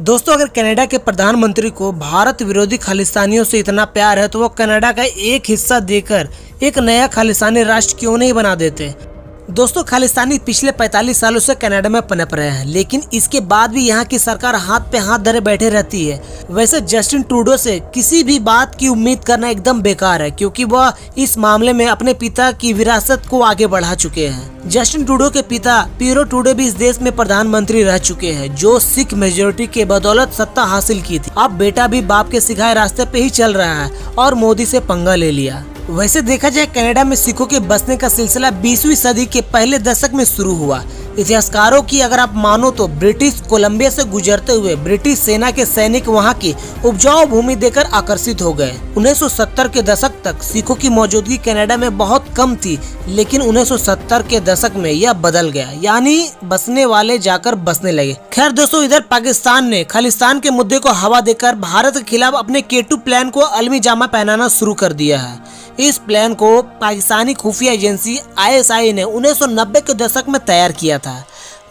दोस्तों, अगर कनाडा के प्रधानमंत्री को भारत विरोधी खालिस्तानियों से इतना प्यार है तो वो कनाडा का एक हिस्सा देकर एक नया खालिस्तानी राष्ट्र क्यों नहीं बना देते। दोस्तों, खालिस्तानी पिछले 45 सालों से कनाडा में पनप रहे हैं, लेकिन इसके बाद भी यहाँ की सरकार हाथ पे हाथ धरे बैठे रहती है। वैसे जस्टिन ट्रूडो से किसी भी बात की उम्मीद करना एकदम बेकार है, क्योंकि वह इस मामले में अपने पिता की विरासत को आगे बढ़ा चुके हैं। जस्टिन ट्रूडो के पिता पीरो ट्रूडो भी इस देश में प्रधानमंत्री रह चुके हैं, जो सिख मेजोरिटी के बदौलत सत्ता हासिल की थी। अब बेटा भी बाप के सिखाए रास्ते पे ही चल रहा है और मोदी से पंगा ले लिया। वैसे देखा जाए, कनाडा में सिखों के बसने का सिलसिला 20वीं सदी के पहले दशक में शुरू हुआ। इतिहासकारों की अगर आप मानो तो ब्रिटिश कोलंबिया से गुजरते हुए ब्रिटिश सेना के सैनिक वहां की उपजाऊ भूमि देखकर आकर्षित हो गए। 1970 के दशक तक सिखों की मौजूदगी कनाडा में बहुत कम थी, लेकिन 1970 के दशक में यह बदल गया, यानी बसने वाले जाकर बसने लगे। खैर दोस्तों, इधर पाकिस्तान ने खालिस्तान के मुद्दे को हवा देकर भारत के खिलाफ अपने K2 प्लान को अलमी जामा पहनाना शुरू कर दिया है। इस प्लान को पाकिस्तानी खुफिया एजेंसी ISI ने 1990 के दशक में तैयार किया था।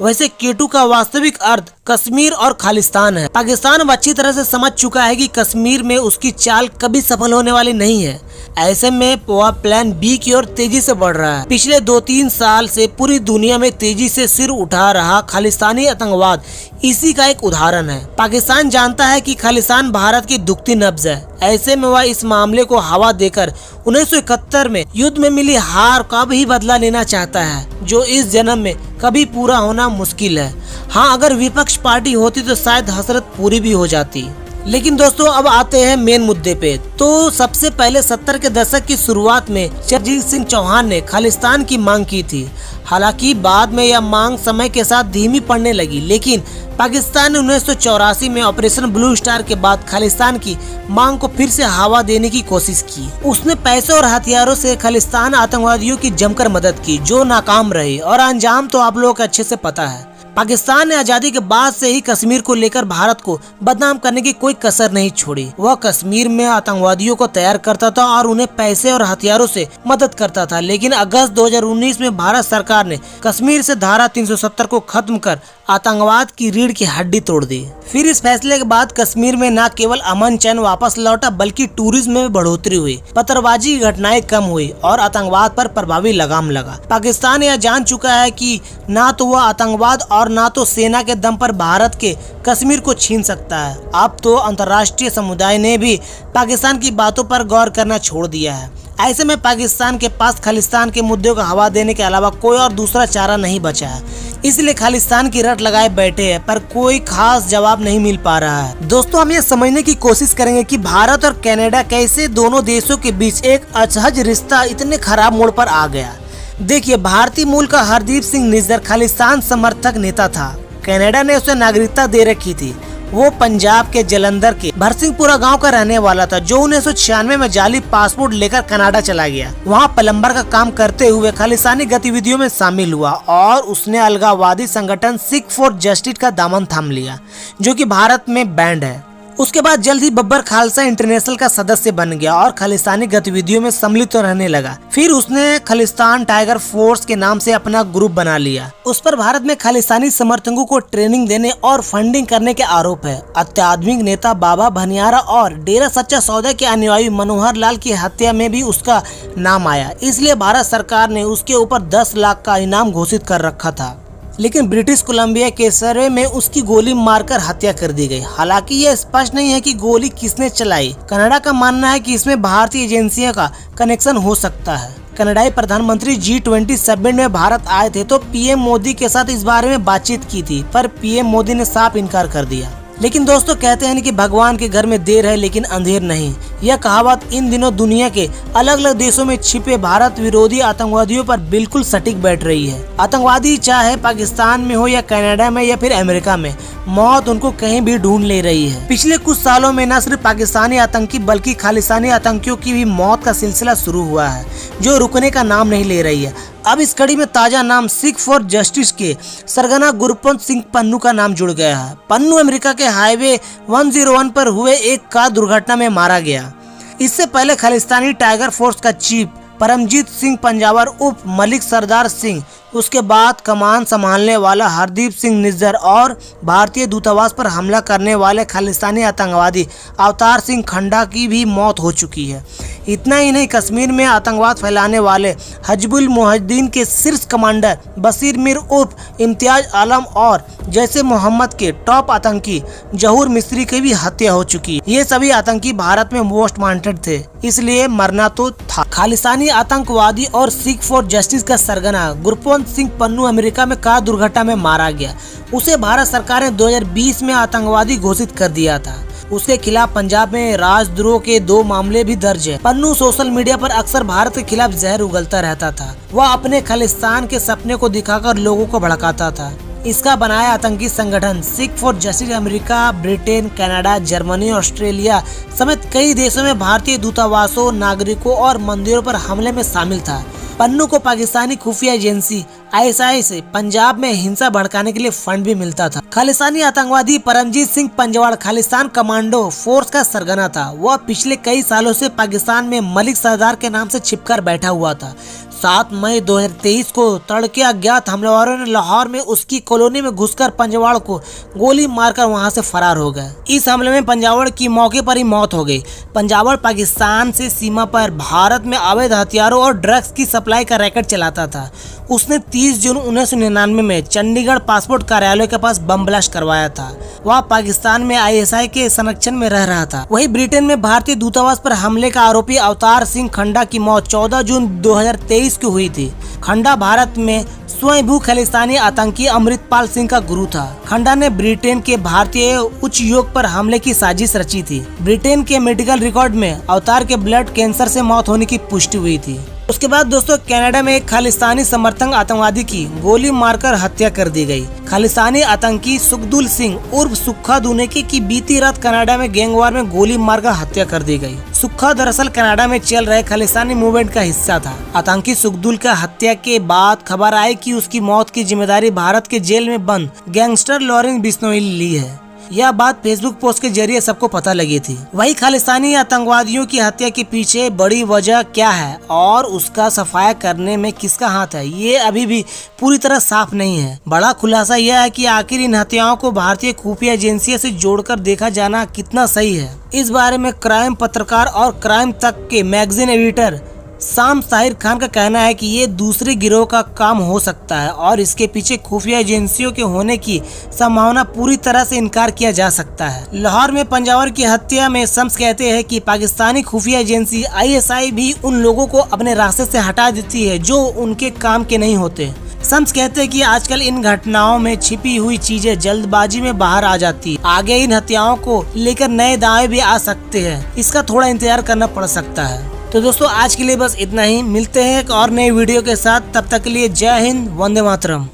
वैसे K2 का वास्तविक अर्थ कश्मीर और खालिस्तान है। पाकिस्तान अब अच्छी तरह से समझ चुका है कि कश्मीर में उसकी चाल कभी सफल होने वाली नहीं है। ऐसे में वह प्लान B की ओर तेजी से बढ़ रहा है। पिछले 2-3 साल से पूरी दुनिया में तेजी से सिर उठा रहा खालिस्तानी आतंकवाद इसी का एक उदाहरण है। पाकिस्तान जानता है कि खालिस्तान भारत की दुखती नब्ज है। ऐसे में वह इस मामले को हवा देकर 1971 में युद्ध में मिली हार का भी बदला लेना चाहता है, जो इस जन्म में कभी पूरा होना मुश्किल है। हाँ, अगर विपक्ष पार्टी होती तो शायद हसरत पूरी भी हो जाती। लेकिन दोस्तों, अब आते हैं मेन मुद्दे पे। तो सबसे पहले 70 के दशक की शुरुआत में चरणजीत सिंह चौहान ने खालिस्तान की मांग की थी। हालांकि बाद में यह मांग समय के साथ धीमी पड़ने लगी, लेकिन पाकिस्तान ने 1984 में ऑपरेशन ब्लू स्टार के बाद खालिस्तान की मांग को फिर से हवा देने की कोशिश की। उसने पैसे और हथियारों से खालिस्तान आतंकवादियों की जमकर मदद की, जो नाकाम रही, और अंजाम तो आप लोगों को अच्छे से पता है। पाकिस्तान ने आजादी के बाद से ही कश्मीर को लेकर भारत को बदनाम करने की कोई कसर नहीं छोड़ी। वह कश्मीर में आतंकवादियों को तैयार करता था और उन्हें पैसे और हथियारों से मदद करता था। लेकिन अगस्त 2019 में भारत सरकार ने कश्मीर से धारा 370 को खत्म कर आतंकवाद की रीढ़ की हड्डी तोड़ दी। फिर इस फैसले के बाद कश्मीर में न केवल अमन चैन वापस लौटा, बल्कि टूरिज्म में बढ़ोतरी हुई, पत्थरबाजी की घटनाएं कम हुई और आतंकवाद पर प्रभावी लगाम लगा। पाकिस्तान यह जान चुका है कि ना तो वह आतंकवाद और ना तो सेना के दम पर भारत के कश्मीर को छीन सकता है। अब तो अंतर्राष्ट्रीय समुदाय ने भी पाकिस्तान की बातों पर गौर करना छोड़ दिया है। ऐसे में पाकिस्तान के पास खालिस्तान के मुद्दे को हवा देने के अलावा कोई और दूसरा चारा नहीं बचा है। इसलिए खालिस्तान की रट लगाए बैठे हैं, पर कोई खास जवाब नहीं मिल पा रहा है। दोस्तों, हम ये समझने की कोशिश करेंगे कि भारत और कनाडा कैसे दोनों देशों के बीच एक असहज रिश्ता इतने खराब मोड़ पर आ गया। देखिए, भारतीय मूल का हरदीप सिंह निज्जर खालिस्तान समर्थक नेता था। कनाडा ने उसे नागरिकता दे रखी थी। वो पंजाब के जलंधर के भरसिंहपुरा गांव का रहने वाला था, जो 1996 में जाली पासपोर्ट लेकर कनाडा चला गया। वहां प्लम्बर का काम करते हुए खालिस्तानी गतिविधियों में शामिल हुआ और उसने अलगाववादी संगठन सिख फॉर जस्टिस का दामन थाम लिया, जो कि भारत में बैंड है। उसके बाद जल्द ही बब्बर खालसा इंटरनेशनल का सदस्य बन गया और खालिस्तानी गतिविधियों में सम्मिलित रहने लगा। फिर उसने खालिस्तान टाइगर फोर्स के नाम से अपना ग्रुप बना लिया। उस पर भारत में खालिस्तानी समर्थकों को ट्रेनिंग देने और फंडिंग करने के आरोप है। अत्याधुनिक नेता बाबा भनियारा और डेरा सच्चा सौदा के अनुयायी मनोहर लाल की हत्या में भी उसका नाम आया। इसलिए भारत सरकार ने उसके ऊपर 10 लाख का इनाम घोषित कर रखा था। लेकिन ब्रिटिश कोलंबिया के सर्वे में उसकी गोली मारकर हत्या कर दी गई। हालांकि यह स्पष्ट नहीं है कि गोली किसने चलाई। कनाडा का मानना है कि इसमें भारतीय एजेंसियों का कनेक्शन हो सकता है। कनाडाई प्रधानमंत्री G20 समिट में भारत आए थे तो PM मोदी के साथ इस बारे में बातचीत की थी, पर PM मोदी ने साफ इनकार कर दिया। लेकिन दोस्तों, कहते हैं कि भगवान के घर में देर है लेकिन अंधेर नहीं। यह कहावत इन दिनों दुनिया के अलग अलग देशों में छिपे भारत विरोधी आतंकवादियों पर बिल्कुल सटीक बैठ रही है। आतंकवादी चाहे पाकिस्तान में हो या कनाडा में या फिर अमेरिका में, मौत उनको कहीं भी ढूंढ ले रही है। पिछले कुछ सालों में न सिर्फ पाकिस्तानी आतंकी बल्कि खालिस्तानी आतंकियों की भी मौत का सिलसिला शुरू हुआ है, जो रुकने का नाम नहीं ले रही है। अब इस कड़ी में ताजा नाम सिख फॉर जस्टिस के सरगना गुरपंत सिंह पन्नू का नाम जुड़ गया है। पन्नू अमेरिका के हाईवे 101 पर हुए एक कार दुर्घटना में मारा गया। इससे पहले खालिस्तानी टाइगर फोर्स का चीफ परमजीत सिंह पंजावर उर्फ मलिक सरदार सिंह उसके बाद कमान संभालने वाला हरदीप सिंह निज्जर और भारतीय दूतावास पर हमला करने वाले खालिस्तानी आतंकवादी अवतार सिंह खंडा की भी मौत हो चुकी है। इतना ही नहीं, कश्मीर में आतंकवाद फैलाने वाले हिजबुल मुजाहिदीन के शीर्ष कमांडर बशीर मीर उर्फ इम्तियाज आलम और जैसे मोहम्मद के टॉप आतंकी जहूर मिस्री की भी हत्या हो चुकी है। ये सभी आतंकी भारत में मोस्ट वांटेड थे, इसलिए मरना तो था। खालिस्तानी आतंकवादी और सिख फॉर जस्टिस का सरगना गुरपवंत सिंह पन्नू अमेरिका में कार दुर्घटना में मारा गया। उसे भारत सरकार ने 2020 में आतंकवादी घोषित कर दिया था। उसके खिलाफ पंजाब में राजद्रोह के 2 मामले भी दर्ज है। पन्नू सोशल मीडिया पर अक्सर भारत के खिलाफ जहर उगलता रहता था। वह अपने खालिस्तान के सपने को दिखाकर लोगों को भड़काता था। इसका बनाया आतंकी संगठन Sikh for justice America, Britain, Canada, Germany, Australia समेत कई देशों में भारतीय दूतावासों, नागरिकों और मंदिरों पर हमले में शामिल था। पन्नू को पाकिस्तानी खुफिया एजेंसी ISI से पंजाब में हिंसा भड़काने के लिए फंड भी मिलता था। खालिस्तानी आतंकवादी परमजीत सिंह पंजवाड़ खालिस्तान कमांडो फोर्स का सरगना था। वह पिछले कई सालों से पाकिस्तान में मलिक सरदार के नाम से छिपकर बैठा हुआ था। 7 मई 2023 को तड़के अज्ञात हमलावरों ने लाहौर में उसकी कॉलोनी में घुसकर पंजवाड़ को गोली मारकर वहां से फरार हो गए। इस हमले में पंजवाड़ की मौके पर ही मौत हो गई। पंजवाड़ पाकिस्तान से सीमा पर भारत में अवैध हथियारों और ड्रग्स की सप्लाई का रैकेट चलाता था। उसने 30 जून 1999 में चंडीगढ़ पासपोर्ट कार्यालय के पास बम ब्लास्ट करवाया था। वह पाकिस्तान में ISI के संरक्षण में रह रहा था। वहीं ब्रिटेन में भारतीय दूतावास पर हमले का आरोपी अवतार सिंह खंडा की मौत 14 जून 2023 की हुई थी। खंडा भारत में स्वयंभू खालिस्तानी आतंकी अमृतपाल सिंह का गुरु था। खंडा ने ब्रिटेन के भारतीय उच्च योग पर हमले की साजिश रची थी। ब्रिटेन के मेडिकल रिकॉर्ड में अवतार के ब्लड कैंसर से मौत होने की पुष्टि हुई थी। उसके बाद दोस्तों कनाडा में एक खालिस्तानी समर्थक आतंकवादी की गोली मारकर हत्या कर दी गई। खालिस्तानी आतंकी सुखदुल सिंह उर्फ सुक्खा दुनेके की बीती रात कनाडा में गैंगवार में गोली मारकर हत्या कर दी गई। सुक्खा दरअसल कनाडा में चल रहे खालिस्तानी मूवमेंट का हिस्सा था। आतंकी सुखदुल का हत्या के बाद खबर आई कि उसकी मौत की जिम्मेदारी भारत के जेल में बंद गैंगस्टर लॉरेंस बिश्नोई ने ली है। यह बात फेसबुक पोस्ट के जरिए सबको पता लगी थी। वही खालिस्तानी आतंकवादियों की हत्या के पीछे बड़ी वजह क्या है और उसका सफाया करने में किसका हाथ है, ये अभी भी पूरी तरह साफ नहीं है। बड़ा खुलासा यह है कि आखिर इन हत्याओं को भारतीय खुफिया एजेंसियों से जोड़कर देखा जाना कितना सही है। इस बारे में क्राइम पत्रकार और क्राइम तक के मैगजीन एडिटर शाम ताहिर खान का कहना है कि ये दूसरे गिरोह का काम हो सकता है और इसके पीछे खुफिया एजेंसियों के होने की संभावना पूरी तरह से इनकार किया जा सकता है। लाहौर में पंजवाड़ की हत्या में शम्स कहते हैं कि पाकिस्तानी खुफिया एजेंसी ISI भी उन लोगों को अपने रास्ते से हटा देती है जो उनके काम के नहीं होते। शम्स कहते हैं कि आजकल इन घटनाओं में छिपी हुई चीजें जल्दबाजी में बाहर आ जाती है। आगे इन हत्याओं को लेकर नए दावे भी आ सकते हैं। इसका थोड़ा इंतजार करना पड़ सकता है। तो दोस्तों आज के लिए बस इतना ही। मिलते हैं एक और नई वीडियो के साथ। तब तक के लिए जय हिंद, वंदे मातरम।